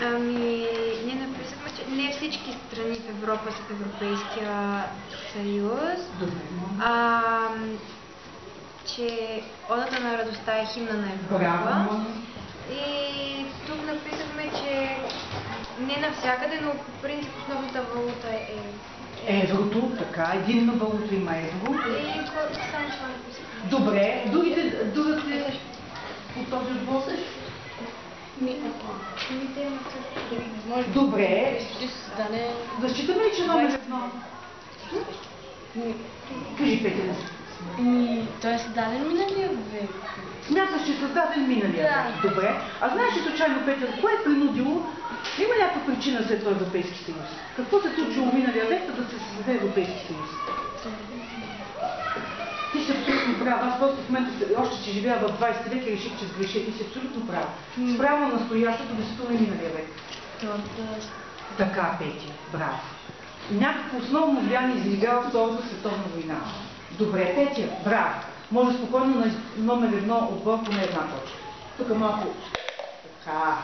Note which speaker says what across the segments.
Speaker 1: Ние написахме, че не всички страни в Европа са в Европейския съюз. Че Одата на радостта е химна на Европа. И тук написахме, че не навсякъде, но по принцип основната валута е
Speaker 2: еврото, така, единна валута има евро.
Speaker 1: И само това написахме.
Speaker 2: Добре, другите от този отбор? Добре. Да считаме ли, че номер едно? Кажи, Петя.
Speaker 3: Той е създаден миналия век.
Speaker 2: Смяташ, че е създаден миналия век? Добре. А знаеш ли случайно, Петя, кое е принудило? Има някаква причина след това Европейски съюз? Какво се случило миналия век, да се създаде Европейски съюз? Ти си абсолютно прав. Аз просто в момента още че живея в 20 век и реших, че сгреша. Ти си абсолютно прав. Справа настоящото действително е миналия век. Така, Петя. Браво. Някакво основно влияние изиграва Втората световна война. Добре, Петя, браво. Може спокойно на номер едно отбор поне една точка. Тук малко. Така.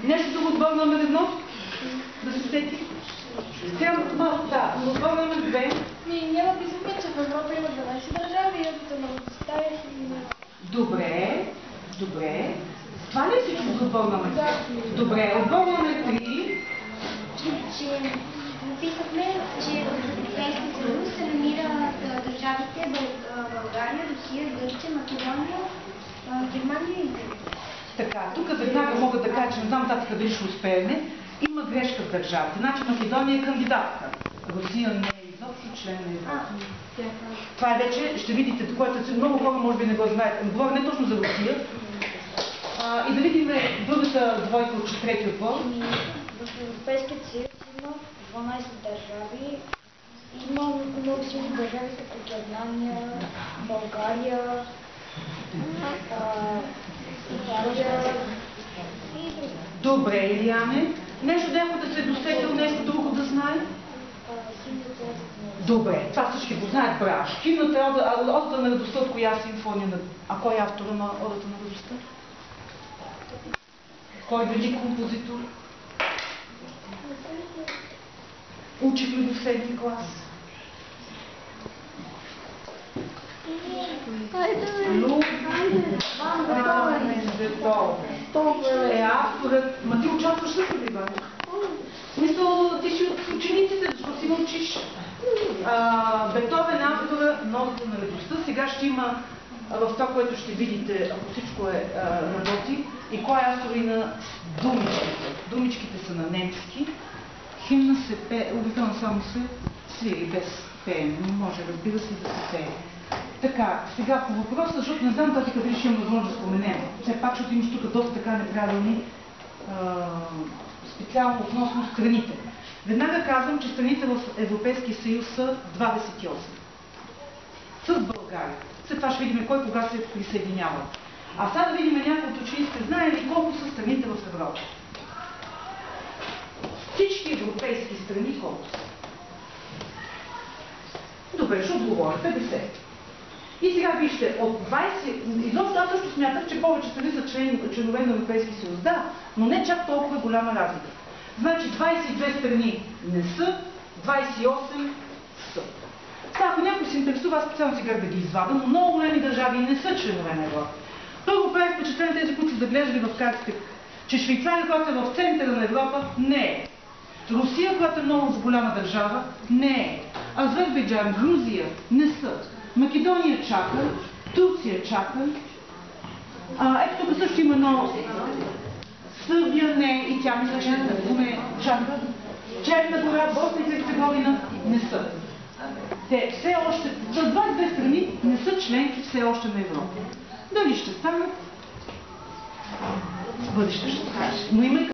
Speaker 2: Нещо друго отбор номер едно? Да се сети? Сега малко, да. Отбор номер две.
Speaker 3: Ние написахме, че в Европа има 12 държави и Одата на радостта е химна.
Speaker 2: Добре. Добре. Това ли е всичко за отбор номер 2? Добре. Отбор номер 3.
Speaker 4: Написахме, че в Европейския съюз се намират държавите България, Русия, Гърция, Македония, Германия и Италия.
Speaker 2: Така, тук веднага мога да кажа, че не знам татъка дали ще успеем. Има грешка в държавите. Значи Македония е кандидатка. Русия не е изобщо член на Европа. Това е вече, ще видите, което много хора може би не го знаят. Говоря не точно за Русия. И да видим другата двойка от трети отбор.
Speaker 4: В Европейския съюз има 12 държави. Има много силни държави, като Германия, България, Италия и други.
Speaker 2: Добре, Илияне. Нещо някой да се е досетил, нещо друго да знае? Добре, това всички го знаят, браво. Химната е Одата на радостта, от коя симфония? А кой е автора на Одата на радостта? Кой велик композитор? Учихме го в 7-ти клас. Бетовен е авторът. Ма ти участваш също ли, Ваня? Мисля, ти си от учениците, защото си научиш. Бетовен е автора на Одата на радостта. Сега ще има в това, което ще видите, ако всичко работи, и кой е автор и на думичките. Думичките са на немски. Химна се пее, обикновено само се свири без пеене. Не може, разбира се, да се пее. Така, сега по въпроса, защото не знам тази къде ще имам възможност да споменем. Все пак, защото имаш тук доста така неправилни, специално относно страните. Веднага казвам, че страните в Европейския съюз са 28. С България. След това ще видим кой кога се присъединява. А сега да видим някои от учениците, знае ли колко са страните в Европа? Всички европейски страни колко са? Добре, ще отговоря. 50. И сега вижте, от 20... Изобщо аз също смятах, че повече страни са членове на Европейския съюз. Да, но не чак толкова голяма разлика. Значи 22 страни не са, 28 са. Ако някой се интересува, аз специално сега да ги извадам, но много големи държави не са членове на Европа. Първо прави впечатление тези, които са заглеждали в картите, че Швейцария, която е в центъра на Европа, не е. Русия, която е много голяма държава, не е. Азербайджан, Грузия не са. Македония чака, Турция чака. Ето тук също има едно Сърбия не, и тя мисля, че не чака. Черна гора, Босна и Херцеговина не са. Те все още, за 22 страни не са членки все още на Европа. Дали ще станат? Бъдеще ще скаже. Но има